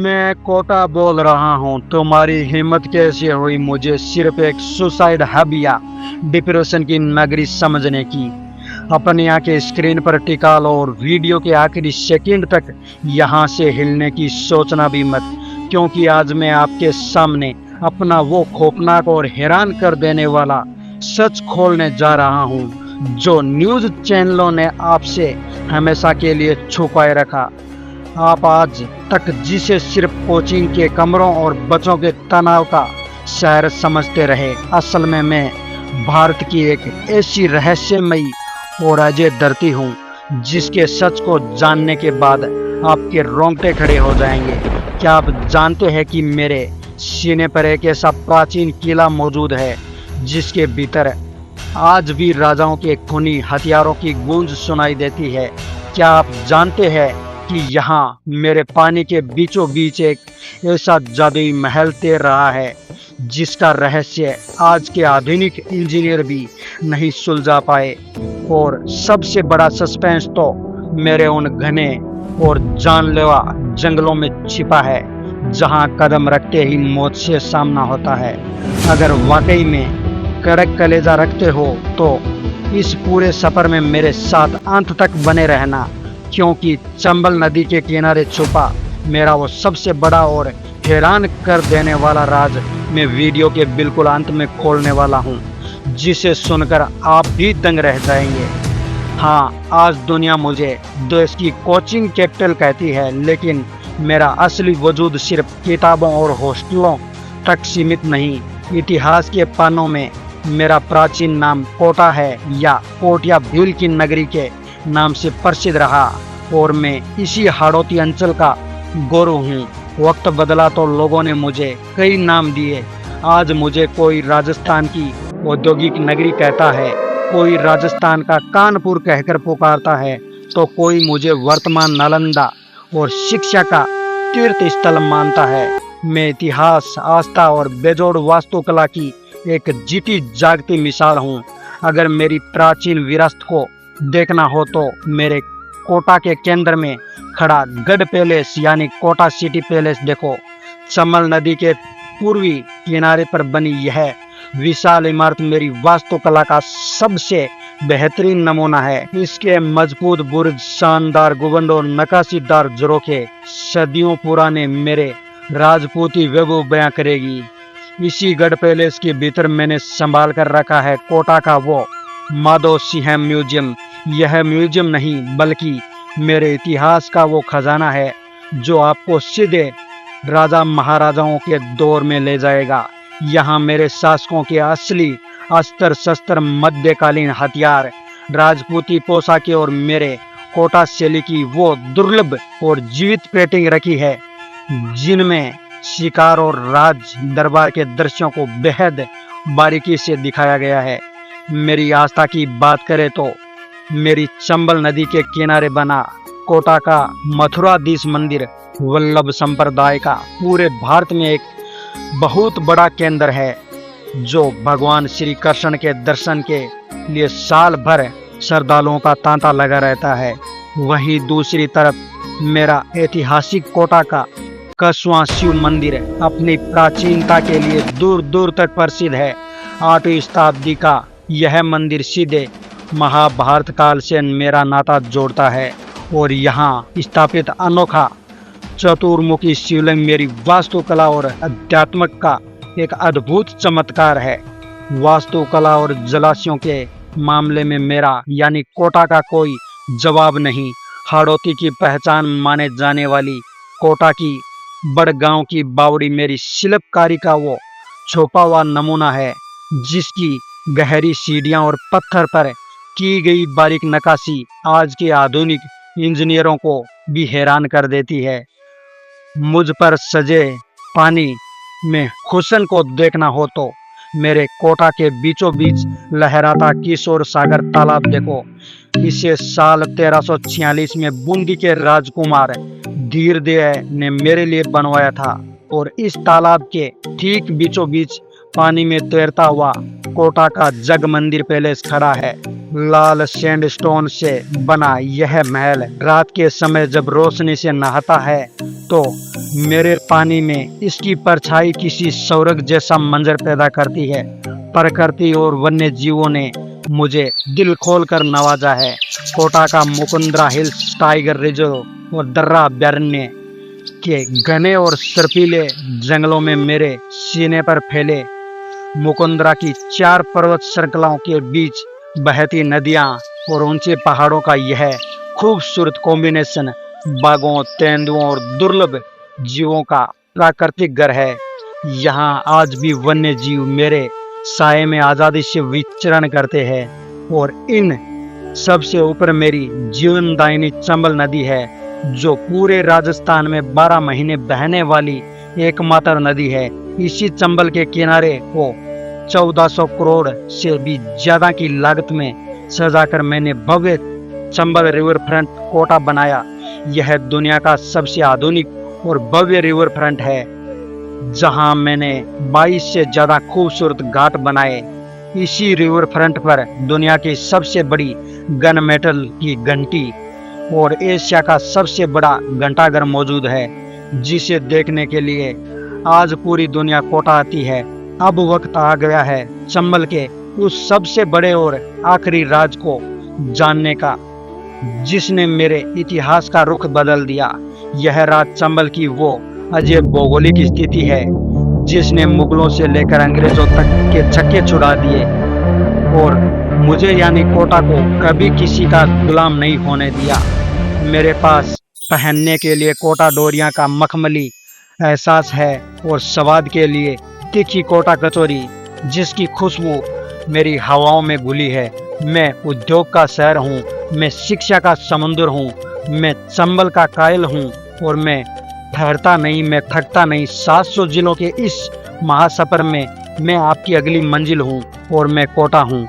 मैं कोटा बोल रहा हूँ। तुम्हारी हिम्मत कैसे हुई मुझे सिर्फ एक सुसाइड हब या डिप्रेशन की नगरी समझने की। अपनी आंखें स्क्रीन पर टिका लो और वीडियो के आखिरी सेकंड तक यहाँ से हिलने की सोचना भी मत, क्योंकि आज मैं आपके सामने अपना वो खौफनाक और हैरान कर देने वाला सच खोलने जा रहा हूँ जो न्यूज़ चैनलों ने आपसे हमेशा के लिए छुपाए रखा। आप आज तक जिसे सिर्फ कोचिंग के कमरों और बच्चों के तनाव का शहर समझते रहे, असल में मैं भारत की एक ऐसी रहस्यमयी और अजय धरती हूँ जिसके सच को जानने के बाद आपके रोंगटे खड़े हो जाएंगे। क्या आप जानते हैं कि मेरे सीने पर एक ऐसा प्राचीन किला मौजूद है जिसके भीतर आज भी राजाओं के खूनी हथियारों की गूंज सुनाई देती है? क्या आप जानते हैं कि यहाँ मेरे पानी के बीचों बीच एक ऐसा जादुई महल तैर रहा है जिसका रहस्य आज के आधुनिक इंजीनियर भी नहीं सुलझा पाए? और सबसे बड़ा सस्पेंस तो मेरे उन घने और जानलेवा जंगलों में छिपा है जहाँ कदम रखते ही मौत से सामना होता है। अगर वाकई में कड़क कलेजा रखते हो तो इस पूरे सफर में मेरे साथ अंत तक बने रहना, क्योंकि चंबल नदी के किनारे छुपा मेरा वो सबसे बड़ा और हैरान कर देने वाला राज मैं वीडियो के बिल्कुल अंत में खोलने वाला हूँ, जिसे सुनकर आप भी दंग रह जाएंगे। हाँ, आज दुनिया मुझे देश की कोचिंग कैपिटल कहती है, लेकिन मेरा असली वजूद सिर्फ किताबों और हॉस्टलों तक सीमित नहीं। इतिहास के पन्नों में मेरा प्राचीन नाम कोटा है, या कोटिया भील की नगरी के नाम से प्रसिद्ध रहा, और मैं इसी हाड़ौती अंचल का गौरव हूँ। वक्त बदला तो लोगों ने मुझे कई नाम दिए। आज मुझे कोई राजस्थान की औद्योगिक नगरी कहता है, कोई राजस्थान का कानपुर कहकर पुकारता है, तो कोई मुझे वर्तमान नालंदा और शिक्षा का तीर्थ स्थल मानता है। मैं इतिहास, आस्था और बेजोड़ वास्तुकला की एक जीती जागती मिसाल हूँ। अगर मेरी प्राचीन विरासत को देखना हो तो मेरे कोटा के केंद्र में खड़ा गढ़ पैलेस यानी कोटा सिटी पैलेस देखो। चंबल नदी के पूर्वी किनारे पर बनी यह विशाल इमारत मेरी वास्तुकला का सबसे बेहतरीन नमूना है। इसके मजबूत बुर्ज, शानदार गुंबद और नक्काशीदार झरोखे सदियों पुराने मेरे राजपूती वैभव बयां करेगी। इसी गढ़ पैलेस के भीतर मैंने संभाल कर रखा है कोटा का वो माधव सिंह म्यूजियम। यह म्यूजियम नहीं बल्कि मेरे इतिहास का वो खजाना है जो आपको सीधे राजा महाराजाओं के दौर में ले जाएगा। यहाँ मेरे शासकों के असली अस्त्र शस्त्र, मध्यकालीन हथियार, राजपूती पोशाकें और मेरे कोटा शैली की वो दुर्लभ और जीवित पेंटिंग रखी है जिनमें शिकार और राज दरबार के दृश्यों को बेहद बारीकी से दिखाया गया है। मेरी आस्था की बात करें तो मेरी चंबल नदी के किनारे बना कोटा का मथुराधीश मंदिर वल्लभ संप्रदाय का पूरे भारत में एक बहुत बड़ा केंद्र है, जो भगवान श्री कृष्ण के दर्शन के लिए साल भर श्रद्धालुओं का तांता लगा रहता है। वहीं दूसरी तरफ मेरा ऐतिहासिक कोटा का कसवां शिव मंदिर अपनी प्राचीनता के लिए दूर दूर तक प्रसिद्ध है। 8वीं शताब्दी का यह मंदिर सीधे महाभारत काल से मेरा नाता जोड़ता है, और यहाँ स्थापित अनोखा चतुर्मुखी शिवलिंग मेरी वास्तुकला और अध्यात्म का एक अद्भुत चमत्कार है। वास्तुकला और जलाशयों के मामले में मेरा यानी कोटा का कोई जवाब नहीं। हाड़ौती की पहचान माने जाने वाली कोटा की बड़गांव की बावड़ी मेरी शिल्पकारी का वो छुपा हुआ नमूना है, जिसकी गहरी सीढ़ियां और पत्थर पर की गई बारीक नक्काशी आज के आधुनिक इंजीनियरों को भी हैरान कर देती है। मुझ पर सजे पानी में हुस्न को देखना हो तो मेरे कोटा के बीचों बीच लहराता किशोर सागर तालाब देखो। इसे साल 1346 में बूंदी के राजकुमार धीरदेव ने मेरे लिए बनवाया था, और इस तालाब के ठीक बीचों बीच पानी में तैरता हुआ कोटा का जग मंदिर पैलेस खड़ा है। लाल सैंडस्टोन से बना यह महल रात के समय जब रोशनी से नहाता है तो मेरे पानी में इसकी परछाई किसी स्वर्ग जैसा मंजर पैदा करती है। प्रकृति और वन्य जीवों ने मुझे दिल खोलकर नवाजा है। कोटा का मुकुंदरा हिल्स टाइगर रिजर्व और दर्रा अभयारण्य के घने और सर्पीले जंगलों में मेरे सीने पर फैले मुकुंदरा की 4 पर्वत श्रृंखलाओं के बीच बहती नदियां और ऊंचे पहाड़ों का यह खूबसूरत कॉम्बिनेशन बाघों, तेंदुओं और दुर्लभ जीवों का प्राकृतिक घर है। यहाँ आज भी वन्य जीव मेरे साये में आजादी से विचरण करते हैं और इन सबसे ऊपर मेरी जीवनदायिनी चंबल नदी है, जो पूरे राजस्थान में 12 महीने बहने वाली एकमात्र नदी है। इसी चंबल के किनारे को 1400 करोड़ से भी ज्यादा की लागत में सजाकर मैंने भव्य चंबल रिवर फ्रंट कोटा बनाया। यह दुनिया का सबसे आधुनिक और भव्य रिवर फ्रंट है, जहां मैंने 22 से ज्यादा खूबसूरत घाट बनाए। इसी रिवर फ्रंट पर दुनिया की सबसे बड़ी गन मेटल की घंटी और एशिया का सबसे बड़ा घंटाघर मौजूद है, जिसे देखने के लिए आज पूरी दुनिया कोटा आती है। अब वक्त आ गया है चंबल के उस सबसे बड़े और आखिरी राज को जानने का, जिसने मेरे इतिहास का रुख बदल दिया। यह राज चंबल की वो अजय भौगोलिक स्थिति है जिसने मुगलों से लेकर अंग्रेजों तक के छक्के छुड़ा दिए और मुझे यानी कोटा को कभी किसी का गुलाम नहीं होने दिया। मेरे पास पहनने के लिए कोटा डोरियां का मखमली एहसास है और स्वाद के लिए तीखी कोटा कचौरी, जिसकी खुशबू मेरी हवाओं में घुली है। मैं उद्योग का शहर हूँ, मैं शिक्षा का समुद्र हूँ, मैं चंबल का कायल हूँ और मैं ठहरता नहीं, मैं थकता नहीं। 700 जिलों के इस महासफर में मैं आपकी अगली मंजिल हूँ और मैं कोटा हूँ।